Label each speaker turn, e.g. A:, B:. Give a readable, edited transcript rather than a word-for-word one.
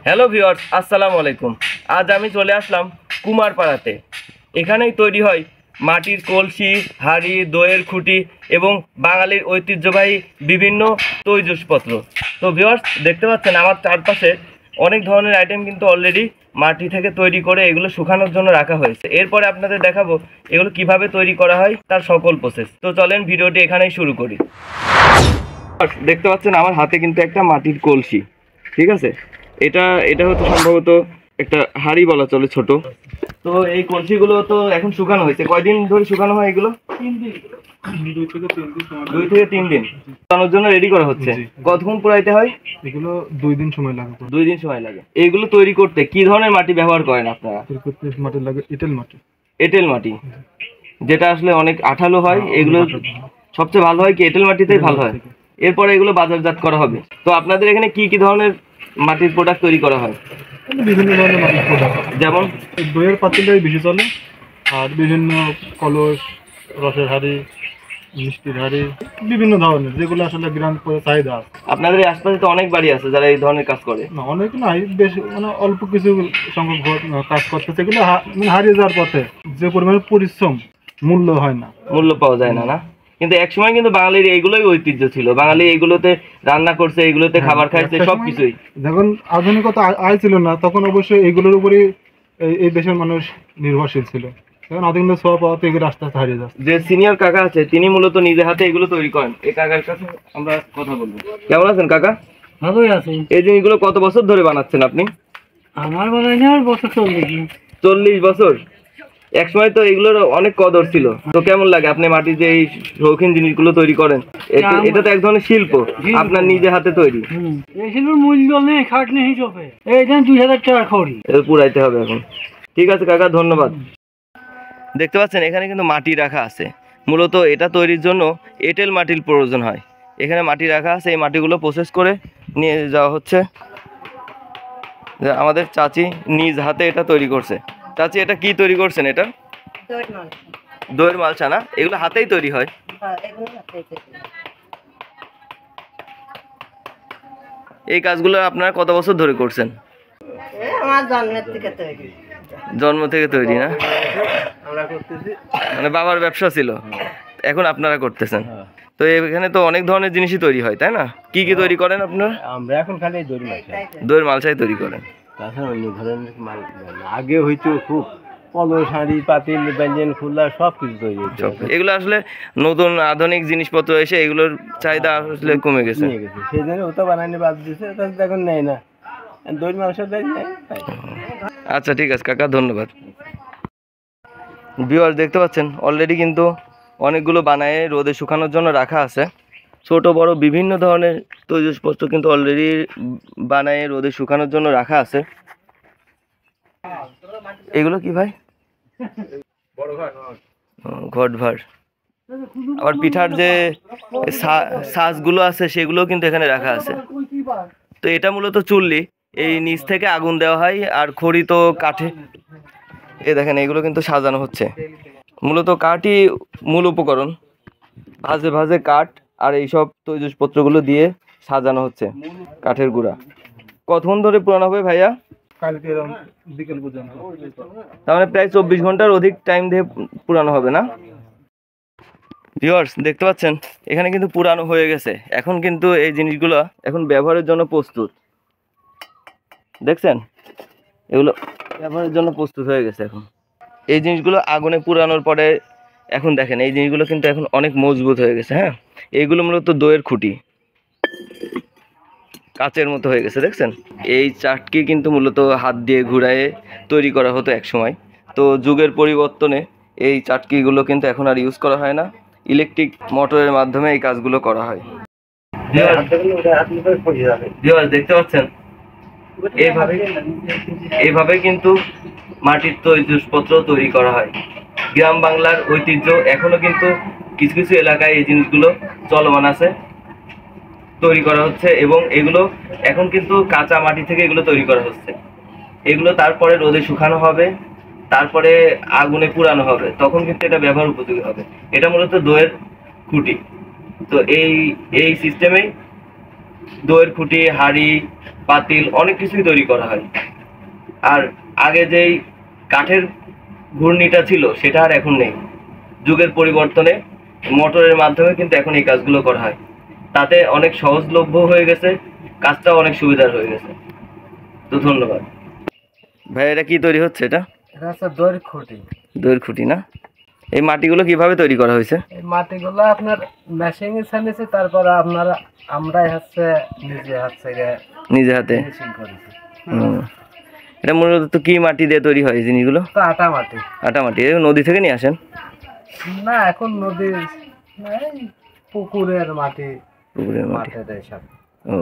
A: Hello viewers, আসসালামু আলাইকুম। আজ আমি চলে আসলাম কুমারপাড়াতে। এখানেই তৈরি হয় মাটির কলসি, হাঁড়ি, দইয়ের খুঁটি এবং বাঙালির ঐতিহ্যবাহী বিভিন্ন তৈজসপত্র। তো ভিউয়ার্স, দেখতে পাচ্ছেন আমার চারপাশে অনেক ধরনের আইটেম কিন্তু অলরেডি মাটি থেকে তৈরি করে এগুলো শুকানোর জন্য রাখা হয়েছে। এরপরে আপনাদের দেখাবো এগুলো কিভাবে তৈরি করা হয় তার সকল প্রসেস। তো চলেন ভিডিওটি এখানেই শুরু করি। দেখতে পাচ্ছেন আমার হাতে কিন্তু একটা মাটির কলসি, ঠিক আছে। এটা এটা হচ্ছে সম্ভবত একটা হাঁড়ি বলা চলে, ছোট। তো এই কলসিগুলো তো এখন শুকানো হয়েছে। কয়দিন ধরে শুকানো হয় এগুলো?
B: 3 দিন। 2 থেকে 3 দিন সময়
A: 2 থেকে 3 দিন শুকানোর জন্য রেডি করা হচ্ছে। কতক্ষণ পুরাইতে হয়?
B: এগুলো 2 দিন সময় লাগে।
A: 2 দিন সময় লাগে। এইগুলো তৈরি করতে কি ধরনের মাটি ব্যবহার করেন আপনারা?
B: তৈরি করতে মাটি লাগে এঁটেল মাটি।
A: এঁটেল মাটি, যেটা আসলে অনেক আঠালো হয়। এগুলো সবচেয়ে ভালো হয় কি এঁটেল মাটিতেই ভালো হয়। এরপরে এগুলো বাজারজাত করা হবে। তো আপনাদের এখানে কি কি ধরনের মাটির প্রোডাক্ট তৈরি করা হয়?
B: বিভিন্ন ধরনের মাটির প্রোডাক্ট,
A: যেমন
B: দইয়ের পাতিলটাই বেশি চলে, আর বিভিন্ন কলস, রসের হাঁড়ি, মিষ্টির হাঁড়ি, বিভিন্ন ধরনের, যেগুলো আসলে গ্রাম করে চাহিদা আছে।
A: আপনাদের এই আশপাশে তো অনেক বাড়ি আছে যারা এই ধরনের কাজ করে।
B: না, অনেক নাই, বেশি মানে অল্প কিছু সংখ্যক কাজ করতেছে। এগুলো মানে হারিয়ে যাওয়ার পথে। যে পরিমাণে পরিশ্রম, মূল্য হয় না,
A: মূল্য পাওয়া যায় না। না, কিন্তু একসময় কিন্তু বাঙালির এইগুলোই ঐতিহ্য ছিল। বাঙালি এইগুলোতে রান্না করছে, এইগুলোতে খাবার খাইছে, সবকিছুই।
B: যখন আধুনিকতা আয় ছিল না, তখন অবশ্যই এইগুলোর উপরই এই দেশের মানুষ নির্ভরশীল ছিল। এখন আধুনিকতা ছোঁয়া পাওয়াতে এগুলো আস্তে আস্তে হারিয়ে যাচ্ছে।
A: যে সিনিয়র কাকা আছে তিনি মূলত নিজে হাতে এগুলো তৈরি করেন। এই কাকার কাছে আমরা কথা বলবো। কেমন আছেন কাকা?
C: ভালোই আছে।
A: এই জিনিসগুলো কত বছর ধরে বানাচ্ছেন আপনি?
C: আমার বানাই না, বছর
A: 40 বছর। একসময় তো এগুলোর অনেক কদর ছিল। তো কেমন লাগে আপনি মাটির যে এই শৌখিন জিনিসগুলো তৈরি করেন? এটা তো এক ধরনের শিল্প, আপনার নিজে হাতে তৈরি।
C: এই শিল্পের মূল্য নেই, খাটনি হিসেবে। এই দেন 2000 টাকা খড়ি।
A: এটা পুরাইতে হবে এখন। ঠিক আছে কাকা, ধন্যবাদ। দেখতে পাচ্ছেন এখানে কিন্তু মাটি রাখা আছে। মূলত এটা তৈরির জন্য এঁটেল মাটির প্রয়োজন হয়। এখানে মাটি রাখা আছে, এই মাটিগুলো প্রসেস করে নিয়ে যাওয়া হচ্ছে। আমাদের চাচি নিজ হাতে এটা তৈরি করছে। চাচি, এটা কি তৈরি করছেন? এটা দইয়ের মালসা না? এগুলো হাতেই তৈরি হয়? এই কাজগুলো আপনারা কত বছর ধরে করছেন?
D: আমার জন্ম থেকে তৈরি।
A: না, মানে বাবার ব্যবসা ছিল, এখন আপনারা করতেছেন। তো এখানে তো অনেক ধরনের জিনিসই তৈরি হয়, তাই না? কি কি তৈরি করেন আপনারা?
E: আমরা এখন খালি
A: দইয়ের মালসাই তৈরি করেন।
E: তাছাড়া অন্য ধরনের মাল আগে হয়তো খুব কলস, হাঁড়ি, পাতিল, ব্যঞ্জন, খুল্লা সব কিছু তৈরি হতো।
A: এগুলো আসলে নতুন আধুনিক জিনিসপত্র এসে এগুলোর চাহিদা আসলে কমে গেছে।
E: সেই জন্য ওটা বানানি বাদ দিয়েছে, এখন নেয় না, দইয়ের মাংস দেয় নেয়।
A: আচ্ছা ঠিক আছে কাকা, ধন্যবাদ। ভিউয়ার্স, দেখতে পাচ্ছেন অলরেডি কিন্তু অনেকগুলো বানায় রোদে শুকানোর জন্য রাখা আছে। ছোট বড় বিভিন্ন ধরনের তৈজসপত্র কিন্তু অলরেডি বানায় রোদে শুকানোর জন্য রাখা আছে। এগুলো কি ভাই? ঘট ভার। আবার পিঠার যে সাজগুলো আছে সেগুলো কিন্তু এখানে রাখা আছে। তো এটা মূলত চুল্লি, এই নিচ থেকে আগুন দেওয়া হয়, আর খড়ি তো কাঠে। এই দেখেন এগুলো কিন্তু সাজানো হচ্ছে। মূলত কাঠই মূল উপকরণ। ভাজে ভাজে কাঠ আর এইসব তৈজসপত্রগুলো দিয়ে সাজানো হচ্ছে কাঠের গুঁড়া। কতক্ষণ ধরে পুরানো হবে ভাইয়া?
B: কালকে বিকেল পর্যন্ত।
A: তার মানে প্রায় 24 ঘন্টার অধিক টাইম দিয়ে পুরানো হবে না? ভিউয়ার্স, দেখতে পাচ্ছেন এখানে কিন্তু পুরানো হয়ে গেছে। এখন কিন্তু এই জিনিসগুলো এখন ব্যবহারের জন্য প্রস্তুত। দেখছেন এগুলো ব্যবহারের জন্য প্রস্তুত হয়ে গেছে। এখন এই জিনিসগুলো আগুনে পুরানোর পরে এখন দেখেন এই জিনিসগুলো কিন্তু এখন অনেক মজবুত হয়ে গেছে। হ্যাঁ, এইগুলো মূলত দইয়ের খুঁটি, কাচের মতো হয়ে গেছে। দেখছেন এই চাটকি কিন্তু মূলত হাত দিয়ে ঘুরায়ে তৈরি করা হতো এক সময়। তো যুগের পরিবর্তনে এই চাটকিগুলো কিন্তু এখন আর ইউজ করা হয় না, ইলেকট্রিক মোটরের মাধ্যমে এই কাজগুলো করা হয়। দেখতে পাচ্ছেন এইভাবে কিন্তু মাটির তৈজসপত্র তৈরি করা হয়। গ্রাম বাংলার ঐতিহ্য এখনো কিন্তু কিছু কিছু এলাকায় এই জিনিসগুলো চলমান আছে, তৈরি করা হচ্ছে। এবং এগুলো এখন কিন্তু কাঁচা মাটি থেকে এগুলো তৈরি করা হচ্ছে। এগুলো তারপরে রোদে শুকানো হবে, তারপরে আগুনে পুরানো হবে, তখন কিন্তু এটা ব্যবহার উপযোগী হবে। এটা মূলত দইয়ের খুঁটি। তো এই সিস্টেমেই দইয়ের খুঁটি, হাঁড়ি, পাতিল অনেক কিছুই তৈরি করা হয়। আর আগে যেই কাঠের ঘূর্ণিটা ছিল সেটা আর এখন নেই। যুগের পরিবর্তনে মোটরের মাধ্যমে কিন্তু এখন এই কাজগুলো করা হয়। তাতে অনেক সহজলভ্য হয়ে গেছে, কাজটাও অনেক সুবিধার হয়ে গেছে। তো ধন্যবাদ ভাই। এটা কি তৈরি হচ্ছে? এটা
E: এটা হচ্ছে দইয়ের খুঁটি।
A: দইয়ের খুঁটি না? এই মাটিগুলো কিভাবে তৈরি করা হয়েছে?
E: এই মাটিগুলো আপনার মেশিনে ছানিয়েছে, তারপরে আমরাই হচ্ছে
A: নিজে হাতে।
E: ফিনিশিং করেছি।
A: এটা মূলত তো কি মাটি দিয়ে তৈরি হয় এই জিনিসগুলো?
E: তো আটা মাটি।
A: আটা মাটি। এই নদী থেকে নিয়ে আসেন?
E: না, এখন নদীর এই পুকুরের মাটি।
A: পুকুরের মাটি।
E: মাঠে দেয় সব।
A: ও